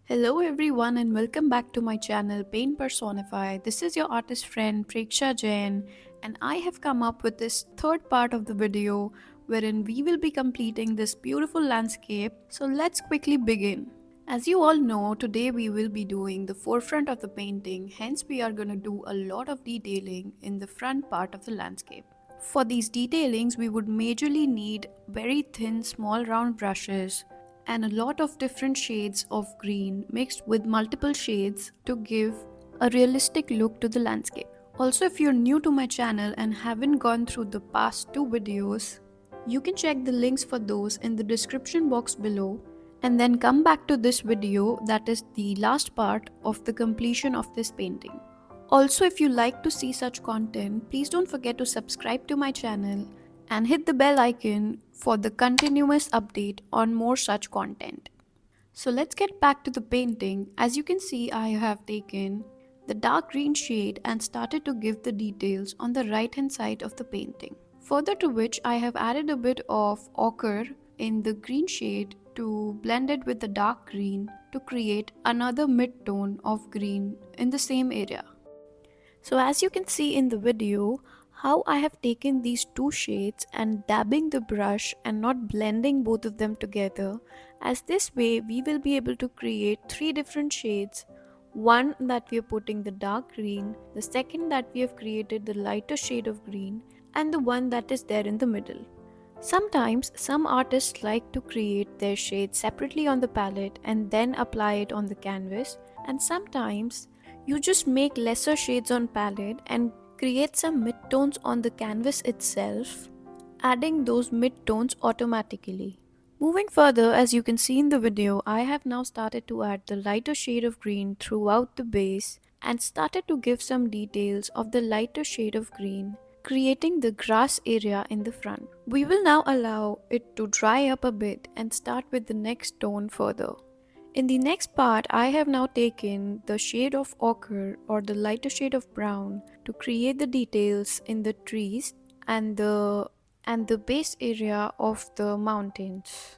Hello everyone and welcome back to my channel Personify. This is your artist friend Preksha Jain and I have come up with this third part of the video wherein we will be completing this beautiful landscape. So let's quickly begin. As you all know, today we will be doing the forefront of the painting, hence we are going to do a lot of detailing in the front part of the landscape. For these detailings, we would majorly need very thin small round brushes and a lot of different shades of green mixed with multiple shades to give a realistic look to the landscape. Also, if you're new to my channel and haven't gone through the past two videos, you can check the links for those in the description box below and then come back to this video, that is the last part of the completion of this painting. Also, if you like to see such content, please don't forget to subscribe to my channel and hit the bell icon for the continuous update on more such content. So let's get back to the painting. As you can see, I have taken the dark green shade and started to give the details on the right hand side of the painting. Further to which I have added a bit of ochre in the green shade to blend it with the dark green to create another mid-tone of green in the same area. So as you can see in the video, how I have taken these two shades and dabbing the brush and not blending both of them together, as this way we will be able to create three different shades. One that we are putting the dark green, the second that we have created the lighter shade of green, and the one that is there in the middle. Sometimes some artists like to create their shades separately on the palette and then apply it on the canvas, and sometimes you just make lesser shades on palette and create some midtones on the canvas itself, adding those midtones automatically. Moving further, as you can see in the video, I have now started to add the lighter shade of green throughout the base and started to give some details of the lighter shade of green, creating the grass area in the front. We will now allow it to dry up a bit and start with the next tone further. In the next part, I have now taken the shade of ochre or the lighter shade of brown to create the details in the trees and the base area of the mountains.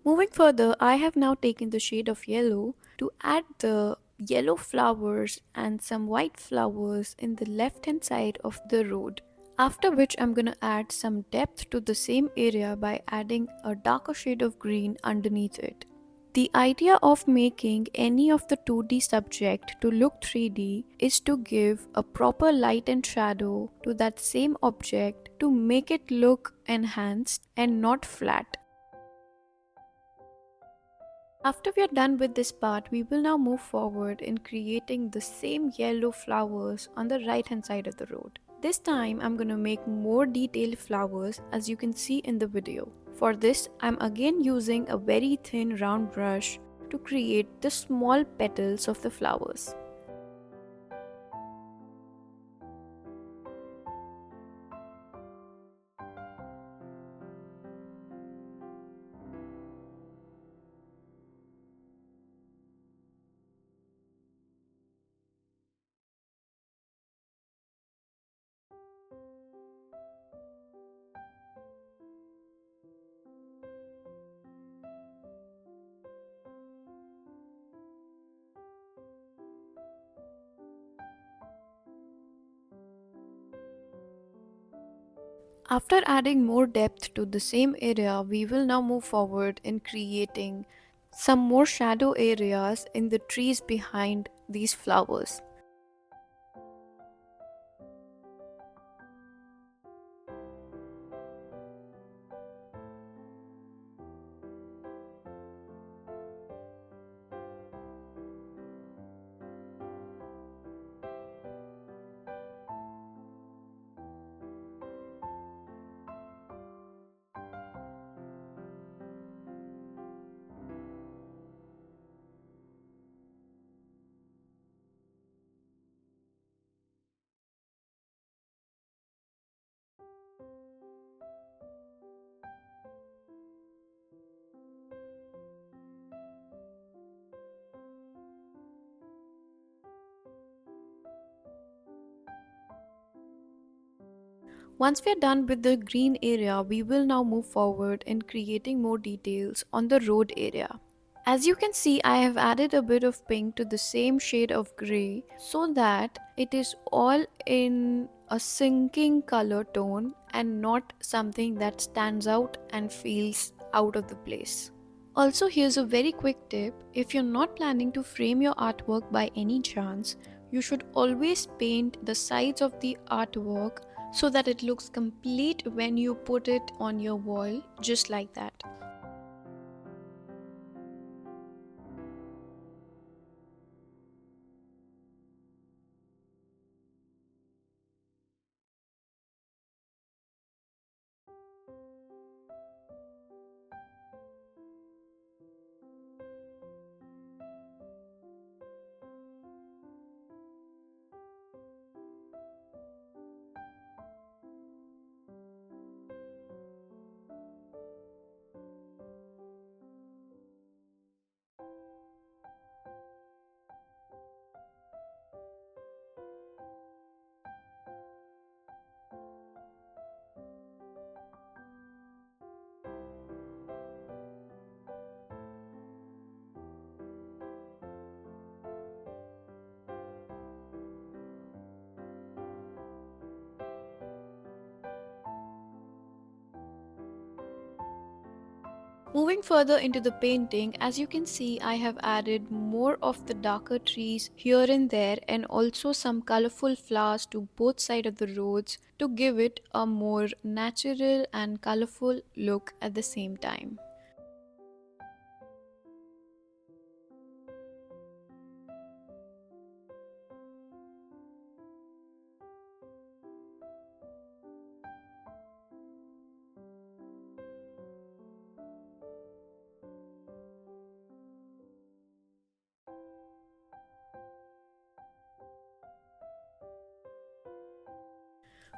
Moving further, I have now taken the shade of yellow to add the yellow flowers and some white flowers in the left hand side of the road. After which I'm going to add some depth to the same area by adding a darker shade of green underneath it. The idea of making any of the 2D subject to look 3D is to give a proper light and shadow to that same object to make it look enhanced and not flat. After we are done with this part, we will now move forward in creating the same yellow flowers on the right hand side of the road. This time I'm going to make more detailed flowers as you can see in the video. For this, I'm again using a very thin round brush to create the small petals of the flowers. After adding more depth to the same area, we will now move forward in creating some more shadow areas in the trees behind these flowers. Once we are done with the green area, we will now move forward in creating more details on the road area. As you can see, I have added a bit of pink to the same shade of grey so that it is all in a sinking color tone and not something that stands out and feels out of the place. Also, here's a very quick tip: if you're not planning to frame your artwork by any chance, you should always paint the sides of the artwork so that it looks complete when you put it on your wall, just like that. Moving further into the painting, as you can see, I have added more of the darker trees here and there and also some colorful flowers to both sides of the roads to give it a more natural and colorful look at the same time.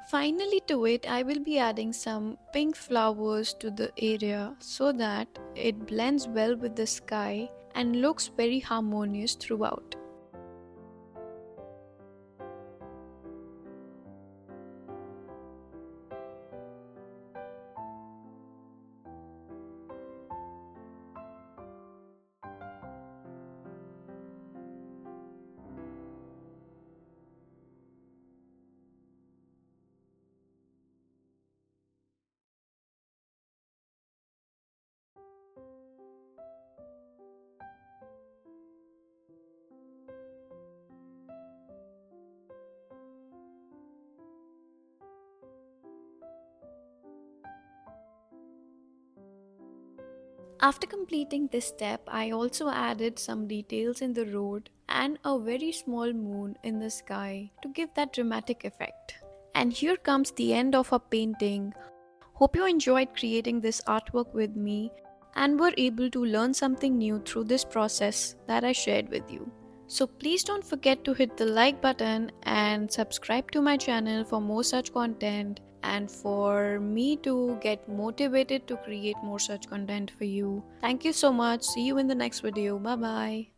Finally to it, I will be adding some pink flowers to the area so that it blends well with the sky and looks very harmonious throughout. After completing this step, I also added some details in the road and a very small moon in the sky to give that dramatic effect. And here comes the end of our painting. Hope you enjoyed creating this artwork with me and were able to learn something new through this process that I shared with you. So please don't forget to hit the like button and subscribe to my channel for more such content and for me to get motivated to create more such content for you. Thank you so much. See you in the next video. Bye bye.